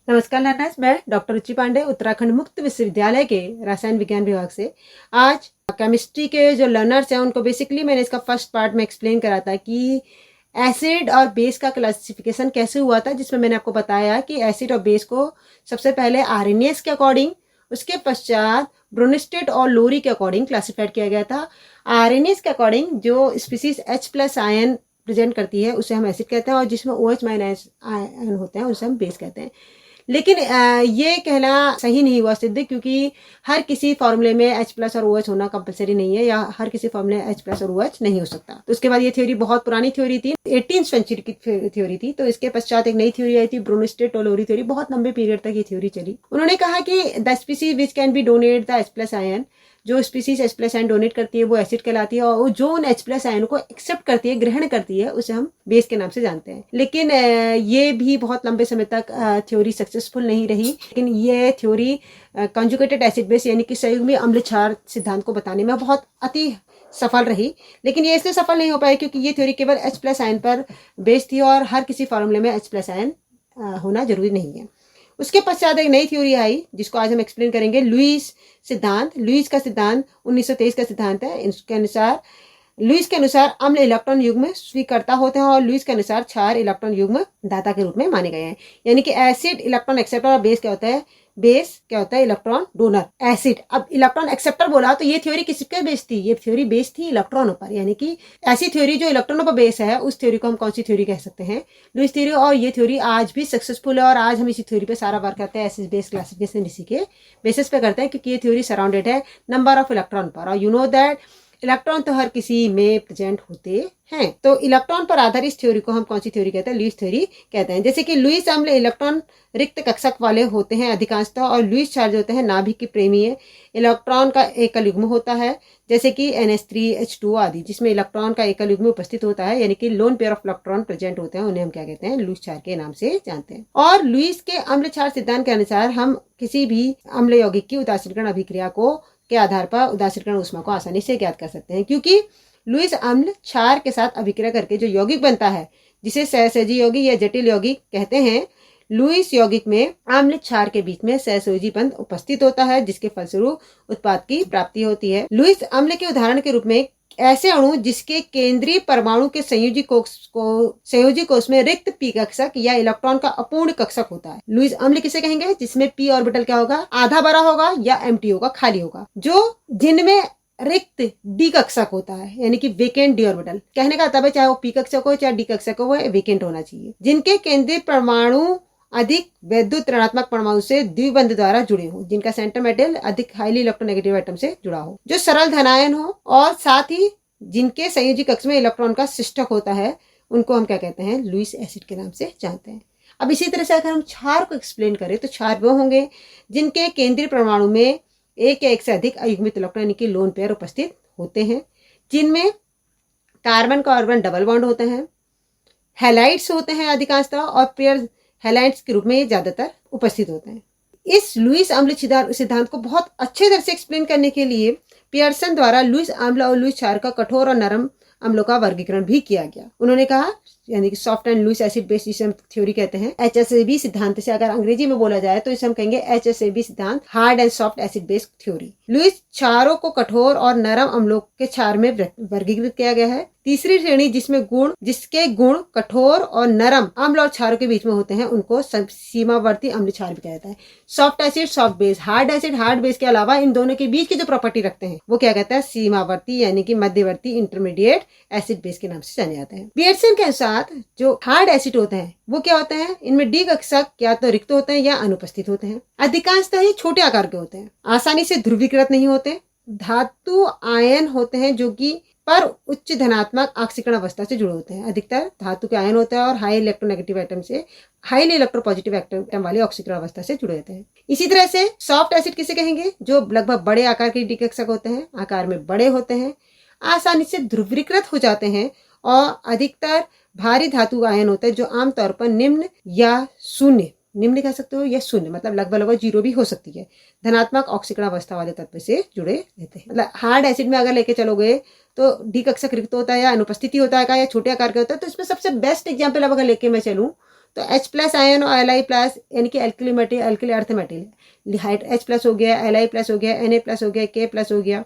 नमस्कार लर्नर्स, मैं डॉक्टर रुचि पांडे उत्तराखंड मुक्त विश्वविद्यालय के रसायन विज्ञान विभाग से। आज केमिस्ट्री के जो लर्नर्स हैं उनको बेसिकली मैंने इसका फर्स्ट पार्ट में एक्सप्लेन करा था कि एसिड और बेस का क्लासिफिकेशन कैसे हुआ था, जिसमें मैंने आपको बताया कि एसिड और बेस को सबसे पहले आरएनएस के अकॉर्डिंग, उसके पश्चात ब्रोनिस्टेट और लोरी के अकॉर्डिंग क्लासिफाइड किया गया था। आरएनएस के अकॉर्डिंग जो स्पीसीज H+ आयन प्रेजेंट करती है उसे हम एसिड कहते हैं, और जिसमें OH- आयन होते हैं उसे हम बेस कहते हैं। लेकिन ये कहना सही नहीं हुआ सिद्ध, क्योंकि हर किसी फॉर्मूले में H+ और OH होना कंपलसरी नहीं है, या हर किसी फॉर्मूले में H+ और OH नहीं हो सकता। तो उसके बाद ये थ्योरी बहुत पुरानी थ्योरी थी, 18th सेंचुरी की थ्योरी थी। तो इसके पश्चात एक नई थ्योरी आई थी, ब्रोनिस्टेट और लोरी थ्योरी। बहुत लंबे पीरियड तक ये थ्योरी चली। उन्होंने कहा कि the species which can be donate the H+ ion, जो स्पीसीज H+ आयन डोनेट करती है वो एसिड कहलाती है, और जो उन H+ आयन को एक्सेप्ट करती है, ग्रहण करती है, उसे हम बेस के नाम से जानते हैं। लेकिन ये भी बहुत लंबे समय तक थ्योरी सक्सेसफुल नहीं रही। लेकिन ये थ्योरी कंजुगेटेड एसिड बेस यानी कि संयुग्मी अम्ल क्षार सिद्धांत को बताने में बहुत अति सफल रही। लेकिन ये इसलिए सफल नहीं हो पाई क्योंकि ये थ्योरी केवल H+ आयन पर बेस्ड थी, और हर किसी फॉर्मूले में H+ आयन होना जरूरी नहीं है। उसके पश्चात एक नई थ्योरी आई जिसको आज हम एक्सप्लेन करेंगे, लुईस सिद्धांत। लुईस का सिद्धांत 1923 का सिद्धांत है। इसके लुईस के अनुसार अम्ल इलेक्ट्रॉन युग्म स्वीकर्ता होते हैं, और लुईस के अनुसार क्षार इलेक्ट्रॉन युग्म दाता के रूप में माने गए हैं। यानी कि एसिड इलेक्ट्रॉन एक्सेप्टर, और बेस क्या होता है? बेस क्या होता है? Electron donor. एसिड, अब इलेक्ट्रॉन एक्सेप्टर बोला तो ये थ्योरी किसके बेस थी? ये थ्योरी बेस थी इलेक्ट्रॉनों पर। यानी कि ऐसी थ्योरी जो इलेक्ट्रॉनों पर बेस है, उस थ्योरी को हम कौन सी थ्योरी कह सकते हैं? Lewis theory. और ये थ्योरी आज भी सक्सेसफुल है, और आज हम इसी थ्योरी पे सारा वर्क करते हैं। एसिड बेस क्लासिफिकेशन इसी के बेसिस पे करते हैं, क्योंकि ये थ्योरी सराउंडेड है नंबर ऑफ इलेक्ट्रॉन पर। और यू नो दैट इलेक्ट्रॉन तो हर किसी में प्रेजेंट होते हैं। तो इलेक्ट्रॉन पर आधारित इस थ्योरी को हम कौन सी थ्योरी कहते हैं? लुईस थ्योरी कहते हैं। जैसे कि लुईस अम्ल इलेक्ट्रॉन रिक्त कक्षक वाले होते हैं अधिकांशतः, और लुईस क्षार जो होते हैं नाभिक के प्रेमी है। इलेक्ट्रॉन का एकल युग्म होता है, जैसे कि NH3H2 आदि, जिसमें इलेक्ट्रॉन का एकल युग्म उपस्थित होता है, यानी कि lone pair of electron present होते हैं। उन्हें हम क्या कहते हैं? लुईस क्षार के नाम से जानते हैं। और लुईस के अम्ल क्षार सिद्धांत के अनुसार हम किसी भी अम्ल यौगिक की उदासीकरण अभिक्रिया को के आधार पर उदासीकरण ऊष्मा को आसानी से ज्ञात कर सकते हैं, क्योंकि लुईस अम्ल क्षार के साथ अभिक्रिया करके जो यौगिक बनता है, जिसे सहसंयोजी यौगिक या जटिल यौगिक कहते हैं, लुईस यौगिक में अम्ल क्षार के बीच में सहसंयोजी बंध उपस्थित होता है, जिसके फलस्वरूप उत्पाद की प्राप्ति होती है। लुईस अम्ल के उदाहरण के रूप में ऐसे अणु जिसके केंद्रीय परमाणु के संयोजी कोष में रिक्त p कक्षक या इलेक्ट्रॉन का अपूर्ण कक्षक होता है। लुईस अम्ल किसे कहेंगे? जिसमें p ऑर्बिटल क्या होगा? आधा भरा होगा या एम्प्टी होगा, खाली होगा। जो जिनमें रिक्त डी कक्षक होता है, यानी कि वेकेंट डी ऑर्बिटल। कहने का मतलब है चाहे वो p कक्षक हो चाहे डी कक्षक हो, वो वेकेंट होना चाहिए। जिनके केंद्रीय परमाणु अधिक वैद्युत ऋणात्मक परमाणु से द्विबंध द्वारा जुड़े हो, जिनका सेंटर मेटल अधिक हाईली इलेक्ट्रोनेगेटिव एटम से जुड़ा हो, जो सरल धनायन हो, और साथ ही जिनके संयोजी कक्ष में इलेक्ट्रॉन का शिष्टक होता है, उनको हम क्या कहते हैं? लुईस एसिड के नाम से जानते हैं। अब इसी तरह से अगर हम क्षार को एक्सप्लेन करें तो क्षार वो होंगे जिनके केंद्रीय परमाणु में एक या एक से अधिक अयुग्मित इलेक्ट्रॉन यानी कि लोन पेयर उपस्थित होते हैं, जिनमें कार्बन कार्बन डबल बॉन्ड होते हैं, हैलाइड्स होते हैं अधिकांशतः, और पेयर हैलाइड्स के रूप में ये ज्यादातर उपस्थित होते हैं। इस लुईस अम्ल सिद्धांत को बहुत अच्छे तरह से एक्सप्लेन करने के लिए पियर्सन द्वारा लुईस अम्ल और लुईस क्षार का कठोर और नरम अम्लों का वर्गीकरण भी किया गया। उन्होंने कहा, यानी कि soft and Lewis acid base जिसे हम थ्योरी कहते हैं, HSAB सिद्धांत से अगर अंग्रेजी में बोला जाए तो इसे हम कहेंगे HSAB सिद्धांत, hard and soft acid base theory. Lewis क्षारों को कठोर और नरम अम्लों के क्षार में वर्गीकृत किया गया है। तीसरी श्रेणी जिसके गुण कठोर और नरम अम्ल और क्षारों के बीच में होते हैं, उनको सीमावर्ती अम्ल क्षार भी कहता है। Soft acid soft base, hard acid hard base के अलावा इन दोनों के बीच की जो प्रॉपर्टी रखते हैं वो क्या कहता है? सीमावर्ती, यानी कि मध्यवर्ती इंटरमीडिएट एसिड बेस के नाम से जाने जाते हैं। पियर्सन के अनुसार जो हार्ड एसिड होते हैं वो क्या होते हैं? इनमें डी कक्षक या तो रिक्त होते हैं या अनुपस्थित होते हैं। अधिकांशतः ये छोटे आकार के होते हैं, आसानी से ध्रुवीकृत नहीं होते, धातु आयन होते हैं जो कि पर उच्च धनात्मक ऑक्सीकरण अवस्था से जुड़े होते हैं। अधिकतर धातु के आयन होते हैं और हाई इलेक्ट्रोनेगेटिव एटम से हाईली इलेक्ट्रोपॉजिटिव एटम वाली ऑक्सीकरण अवस्था से जुड़े होते हैं। इसी तरह से सॉफ्ट एसिड किसे कहेंगे? जो लगभग बड़े आकार के डी कक्षक होते हैं, आकार में बड़े होते हैं, आसानी से ध्रुवीकृत हो जाते हैं, और अधिकतर भारी धातु आयन होते हैं जो आमतौर पर निम्न या शून्य, निम्न कह सकते हो, या शून्य मतलब लगभग 0 भी हो सकती है, धनात्मक ऑक्सीकरण अवस्था वाले तत्व से जुड़े रहते हैं। मतलब हार्ड एसिड में अगर लेके चलोगे तो डी कक्षक रिक्त होता है या अनुपस्थिति होता है या छोटे आकार का होता है। तो इसमें सबसे बेस्ट एग्जाम्पल अब अगर लेके मैं चलूं तो H प्लस आयन और Li प्लस यानी कि alkali material, alkali earth material, H plus हो गया, Li प्लस हो गया, Na प्लस हो गया, K प्लस हो गया।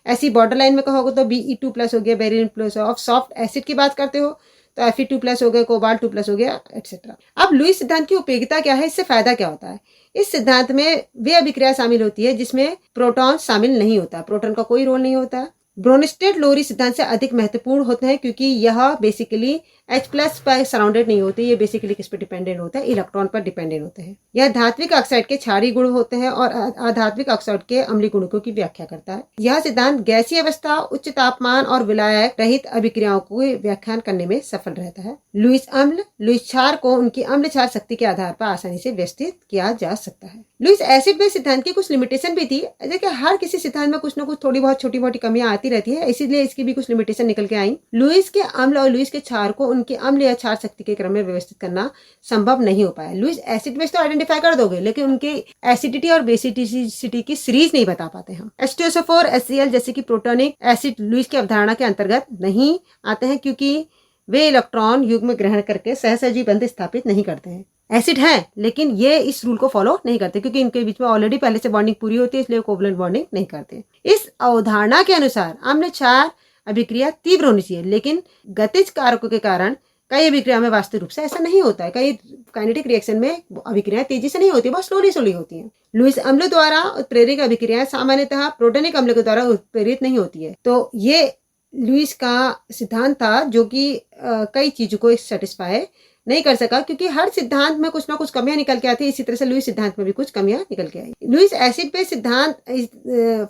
ऐसी बॉर्डर लाइन में कहोगे तो Be2 प्लस हो गया, beryllium plus. Of soft acid की बात करते हो तो Fe2 प्लस हो गया, कोबाल्ट 2 प्लस हो गया, एक्सेट्रा। अब लुईस सिद्धांत की उपयोगिता क्या है, इससे फायदा क्या होता है? इस सिद्धांत में वे अभिक्रिया शामिल होती है जिसमें प्रोटॉन शामिल नहीं होता, प्रोटॉन का कोई रोल नहीं होता। ब्रोनस्टेड लोरी सिद्धांत से अधिक महत्वपूर्ण होते हैं क्योंकि यह बेसिकली H प्लस पर सराउंडेड नहीं होते, ये बेसिकली किस पर डिपेंडेंट होता है, इलेक्ट्रॉन पर डिपेंडेंट होते हैं। यह धात्विक ऑक्साइड के क्षारीय गुण होते हैं और अधात्विक ऑक्साइड के अम्लीय गुणों की व्याख्या करता है। यह सिद्धांत गैसीय अवस्था, उच्च तापमान और विलायक रहित अभिक्रियाओं को व्याख्यान करने में सफल रहता है। लुईस अम्ल, लुईस क्षार को उनकी अम्ल क्षार शक्ति के आधार पर आसानी से व्यवस्थित किया जा सकता है। लुईस एसिड बेस सिद्धांत की कुछ लिमिटेशन भी थी, जैसे हर किसी सिद्धांत में कुछ न कुछ थोड़ी बहुत छोटी मोटी कमियां आती रहती है, इसीलिए इसकी भी कुछ लिमिटेशन निकल के आई। लुईस के अम्ल और लुईस के क्षार को उनके अम्ल या क्षार शक्ति के क्रम में व्यवस्थित करना संभव नहीं हो पाया। लुईस एसिड बेस तो आइडेंटिफाई कर दोगे, लेकिन उनके एसिडिटी और बेसिडिटी की सीरीज नहीं बता पाते हम। H2SO4 HCl जैसे कि प्रोटोनिक एसिड लुईस की अवधारणा के अंतर्गत नहीं आते हैं क्योंकि वे इलेक्ट्रॉन युग्म ग्रहण करके सहसजी बंध स्थापित नहीं करते हैं। एसिड है लेकिन ये इस रूल को फॉलो नहीं करते क्योंकि इनके बीच में ऑलरेडी पहले से बॉन्डिंग पूरी होती है, इसलिए कोवलेंट बॉन्डिंग नहीं करते। इस अवधारणा के अनुसार अम्ल क्षार अभिक्रिया तीव्र होनी चाहिए, लेकिन गतिज कारकों के कारण कई अभिक्रिया में वास्तविक रूप से ऐसा नहीं होता है। कई काइनेटिक रिएक्शन में अभिक्रियाएं तेजी से नहीं होती, बहुत स्लोली होती हैं। लुईस अम्ल द्वारा उत्प्रेरक अभिक्रियाएं सामान्यतः प्रोटोनिक अम्ल के द्वारा उत्प्रेरित नहीं होती है। तो ये लुईस का सिद्धांत था जो कि कई चीजों को सेटिस्फाई नहीं कर सका क्योंकि हर सिद्धांत में कुछ ना कुछ कमियां निकल के आती है। इसी तरह से लुईस सिद्धांत में भी कुछ कमियां निकल के आई। लुईस एसिड बेस सिद्धांत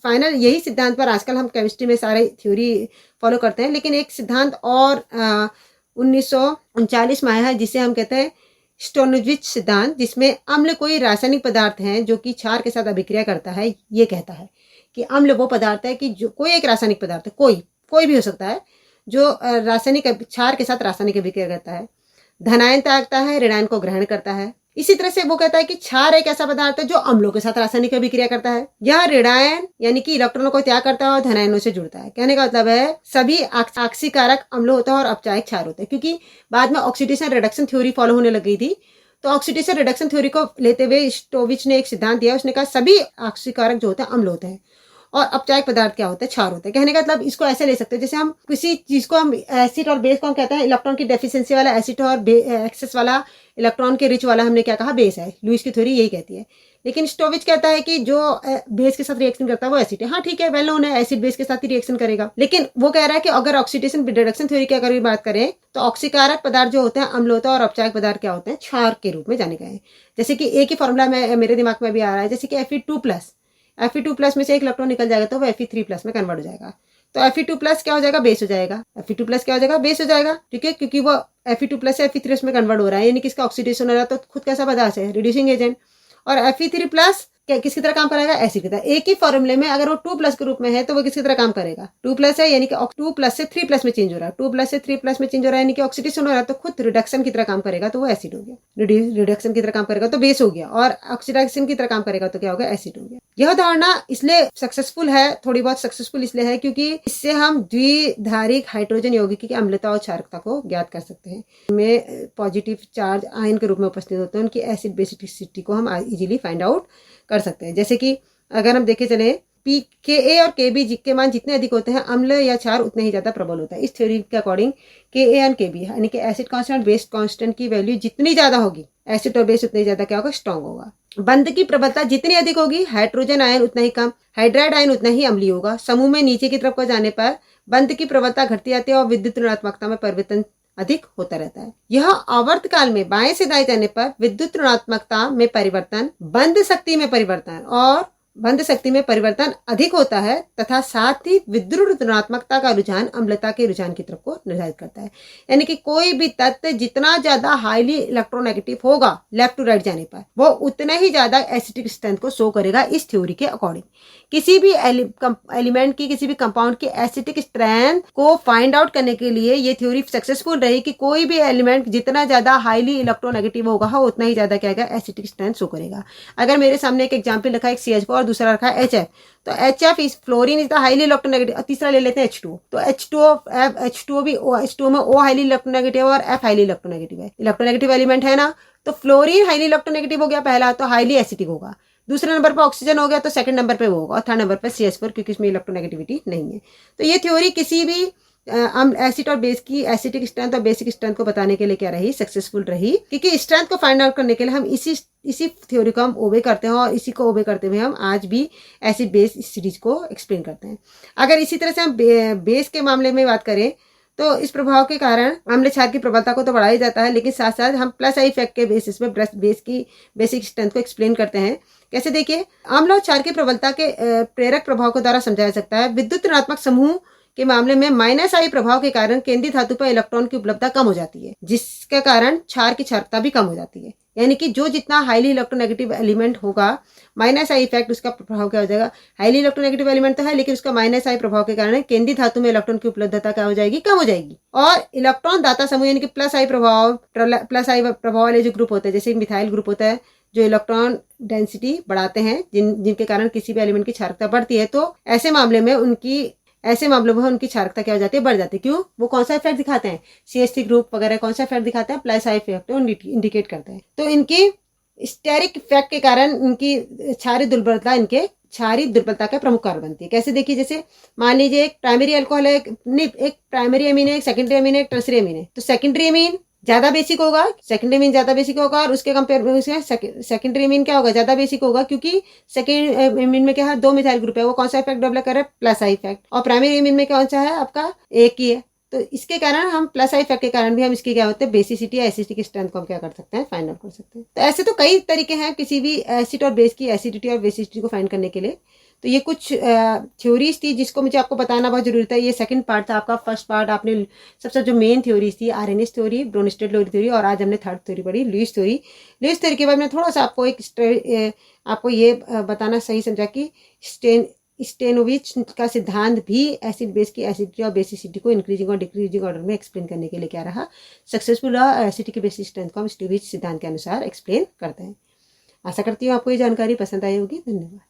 फाइनल यही सिद्धांत पर आजकल हम केमिस्ट्री में सारे थ्योरी फॉलो करते हैं, लेकिन एक सिद्धांत और 1939 में आया है जिसे हम कहते हैं स्टोनविच सिद्धांत, जिसमें अम्ल कोई रासायनिक पदार्थ है जो कि क्षार के साथ अभिक्रिया करता है। ये कहता है कि अम्ल वो पदार्थ है कि जो कोई एक रासायनिक पदार्थ है, कोई भी हो सकता है, जो रासायनिक क्षार के साथ रासायनिक अभिक्रिया करता है, धनायन त्यागता है, ऋणायन को ग्रहण करता है। इसी तरह से वो कहता है कि क्षार एक ऐसा पदार्थ है जो अम्लों के साथ रासायनिक अभिक्रिया करता है। यह ऋणायन यानी कि इलेक्ट्रॉनों को त्याग करता है और धनायनों से जुड़ता है। कहने का मतलब है सभी ऑक्सीकारक अम्ल होता है और अपचायक क्षार होते हैं, क्योंकि बाद में ऑक्सीडेशन रिडक्शन थ्योरी फॉलो होने लग गई थी। तो ऑक्सीडेशन रिडक्शन थ्योरी को लेते हुए स्टोविच ने एक सिद्धांत दिया। उसने कहा सभी ऑक्सीकारक जो होते हैं अम्ल होते हैं और अपचायक पदार्थ क्या होता है, क्षार होता है। कहने का मतलब इसको ऐसे ले सकते हैं जैसे हम किसी चीज को हम एसिड और बेस को हम कहते हैं इलेक्ट्रॉन की डेफिशिएंसी वाला एसिड और एक्सेस वाला इलेक्ट्रॉन के रिच वाला हमने क्या कहा, बेस है। लुईस की थ्योरी यही कहती है। लेकिन स्टोविच कहता है कि जो बेस के साथ रिएक्शन करता है वो एसिड है। हाँ ठीक है, वेल नोन है, एसिड बेस के साथ ही रिएक्शन करेगा। लेकिन वो कह रहा है कि अगर ऑक्सीडेशन रिडक्शन थ्योरी की अगर बात करें तो ऑक्सीकारक पदार्थ जो होते हैं अम्ल होता है और अपचायक पदार्थ क्या होते हैं, क्षार के रूप में जाने गए हैं। जैसे कि एक ही फॉर्मूला में मेरे दिमाग में भी आ रहा है, जैसे कि Fe2+ में से एक इलेक्ट्रॉन निकल जाएगा तो वो Fe3+ में कन्वर्ट हो जाएगा। तो Fe2+ क्या हो जाएगा, बेस हो जाएगा। Fe2+ क्या हो जाएगा, बेस हो जाएगा। ठीक है, क्योंकि वो Fe2+ से Fe3+ में कन्वर्ट हो रहा है, यानी कि इसका ऑक्सीडेशन हो रहा है, तो खुद कैसा पदार्थ है, रिड्यूसिंग एजेंट। और Fe3+ किसकी तरह काम करेगा, एसिड की तरह। एक ही फॉर्मूले में अगर वो 2+ के रूप में है तो वो किसकी तरह काम करेगा, 2+ है, यानी कि 2+ से 3+ में चेंज हो रहा है, 2+ से 3+ में चेंज हो रहा है, यानी कि ऑक्सीडेशन हो रहा है, तो खुद रिडक्शन की तरह काम करेगा तो वो एसिड हो गया। रिडक्शन की तरह काम करेगा तो बेस हो गया, और ऑक्सीडेशन की तरह काम करेगा तो क्या होगा, एसिड हो गया। यह धारणा इसलिए सक्सेसफुल है, थोड़ी बहुत सक्सेसफुल इसलिए है क्योंकि इससे हम द्विधारिक हाइड्रोजन यौगिक की अम्लता और क्षारकता को ज्ञात कर सकते हैं। में पॉजिटिव चार्ज आयन के रूप में उपस्थित होते हैं, उनकी एसिड बेसिसिटी को हम इजीली फाइंड आउट कर सकते हैं। जैसे कि अगर हम देखे चले Ka और Kb के मान जितने अधिक होते हैं अम्ल या क्षार उतने ही ज्यादा प्रबल होता है। इस थ्योरी के अकॉर्डिंग Ka और Kb यानी कि एसिड कांस्टेंट बेस कांस्टेंट की वैल्यू जितनी ज्यादा होगी, एसिड और बेस उतनी ज्यादा क्या होगा, स्ट्रांग होगा। बंध की प्रबलता जितनी अधिक होगी, हाइड्रोजन आयन उतना ही कम, हाइड्राइड आयन उतना ही अम्लीय होगा। समूह में नीचे की तरफ को जाने पर बंध की प्रबलता घटती जाती है और विद्युत ऋणात्मकता में परिवर्तन अधिक होता रहता है। यह आवर्त काल में बाएं से दाएं जाने पर विद्युत ऋणात्मकता में परिवर्तन, बंध शक्ति में परिवर्तन और बंध शक्ति में परिवर्तन अधिक होता है तथा साथ ही विद्युत ऋणात्मकता का रुझान अम्लता के रुझान की तरफ को निर्धारित करता है। यानी कि कोई भी तत्व जितना ज्यादा हाईली इलेक्ट्रोनेगेटिव होगा लेफ्ट टू राइट जाने पर, वो उतना ही ज्यादा एसिडिक स्ट्रेंथ को शो करेगा इस थ्योरी के अकॉर्डिंग। किसी भी एलिमेंट की, किसी भी कंपाउंड की एसिडिक स्ट्रेंथ को फाइंड आउट करने के लिए ये थ्योरी सक्सेसफुल रही कि कोई भी एलिमेंट जितना ज्यादा हाईली इलेक्ट्रोनेगेटिव होगा उतना ही ज्यादा क्या एसिडिक स्ट्रेंथ शो करेगा। अगर मेरे सामने एक एग्जाम्पल रखा है, एक CH4 और दूसरा रखा है HF। तो HF is fluorine is the highly electronegative. और तीसरा ले लेते हैं H2। तो H2O भी H2O में O हाईली इलेक्ट्रोनेगेटिव और F हाईली इलेक्ट्रोनेगेटिव है। इलेक्ट्रोनेगेटिव एलिमेंट है ना, तो फ्लोरीन हाईली इलेक्ट्रोनेगेटिव हो गया पहला, तो हाईली एसिडिक होगा। दूसरे नंबर पर ऑक्सीजन हो गया, तो सेकंड नंबर पे वो होगा। और थर्ड नंबर पर CH4, क्योंकि इसमें इलेक्ट्रोनेगेटिविटी नहीं है। तो ये थ्योरी किसी भी एसिड और बेस की एसिडिक स्ट्रेंथ और बेसिक स्ट्रेंथ को बताने के लिए क्या रही, सक्सेसफुल रही, क्योंकि स्ट्रेंथ को फाइंड आउट करने के लिए हम इसी थ्योरी को हम ओबे करते हैं, और इसी को ओबे करते हुए हम आज भी एसिड बेस सीरीज को एक्सप्लेन करते हैं। अगर इसी तरह से हम बेस के मामले में बात करें, तो इस प्रभाव के कारण अम्ल क्षार की प्रबलता को तो बढ़ाया जाता है, लेकिन साथ साथ हम प्लस आई इफेक्ट के बेसिस पे बेस की बेसिक स्ट्रेंथ को एक्सप्लेन करते हैं। कैसे, देखिए, अम्ल और क्षार की प्रबलता के प्रेरक प्रभाव को द्वारा समझाया सकता है। विद्युत ऋणात्मक समूह के मामले में माइनस आई प्रभाव के कारण केंद्रीय धातु पर इलेक्ट्रॉन की उपलब्धता कम हो जाती है, जिसके कारण क्षार की क्षारकता भी कम हो जाती है। यानी कि जो जितना हाईली इलेक्ट्रोनेगेटिव एलिमेंट होगा, माइनस आई इफेक्ट उसका प्रभाव क्या हो जाएगा, हाईली इलेक्ट्रोनेगेटिव एलिमेंट तो है, लेकिन उसका माइनस आई प्रभाव के कारण केंद्रीय धातु में इलेक्ट्रॉन की उपलब्धता क्या हो जाएगी, कम हो जाएगी। और इलेक्ट्रॉन दाता समूह यानी कि प्लस आई प्रभाव वाले जो ग्रुप होते हैं, जैसे मिथाइल ग्रुप होता है, जो इलेक्ट्रॉन डेंसिटी बढ़ाते हैं, जिनके कारण किसी भी एलिमेंट की क्षारकता बढ़ती है, तो ऐसे मामलों में उनकी क्षारकता क्या हो जाती है, बढ़ जाती है। क्यों, वो कौन सा इफेक्ट दिखाते हैं, CH3 ग्रुप वगैरह कौन सा इफेक्ट दिखाते हैं, प्लस आई इफेक्ट इंडिकेट करते हैं। तो इनकी स्टेरिक इफेक्ट के कारण इनकी क्षारीय दुर्बलता का प्रमुख कारण बनती है। कैसे, देखिए, जैसे मान लीजिए एक प्राइमरी अल्कोहल है, एक प्राइमरी अमीन है, एक सेकेंडरी अमीन है, एक टर्सरी अमीन है। तो सेकेंडरी अमीन ज्यादा बेसिक होगा, और उसके कंपेयर में सेकेंडरी अमीन क्या होगा, ज्यादा बेसिक होगा, क्योंकि सेकेंड अमीन में क्या है, 2 मिथाइल ग्रुप है, वो कौन सा इफेक्ट डेवलप कर रहा है, प्लस आई इफेक्ट। और प्राइमरी अमीन में कौन सा है आपका, एक ही है। तो इसके कारण हम प्लस आई इफेक्ट के कारण भी हम इसकी क्या होते हैं, बेसिसिटी या एसिडिटी स्ट्रेंथ को हम क्या कर सकते हैं, फाइंड आउट कर सकते हैं। तो ऐसे तो कई तरीके हैं किसी भी एसिड और बेस की एसिडिटी और बेसिसिटी को फाइंड करने के लिए। तो ये कुछ थ्योरीज थी जिसको मुझे आपको बताना बहुत जरूरी था। ये सेकंड पार्ट था आपका। फर्स्ट पार्ट आपने सबसे जो मेन थ्योरीज थी, आरएनएस थ्योरी, ब्रोनस्टेड लोरी थ्योरी, और आज हमने थर्ड थ्योरी पढ़ी, लुईस थ्योरी के बाद में थोड़ा सा आपको ये बताना सही समझा कि स्टेनोविच का सिद्धांत भी एसिड बेस की एसिडिटी और बेसिसिटी को इंक्रीजिंग और डिक्रीजिंग ऑर्डर में एक्सप्लेन करने के लिए क्या रहा, सक्सेसफुल रहा। एसिडिटी की बेसिक स्ट्रेंथ को हम स्टेनोविच सिद्धांत के अनुसार एक्सप्लेन करते हैं। आशा करती हूँ आपको ये जानकारी पसंद आई होगी। धन्यवाद।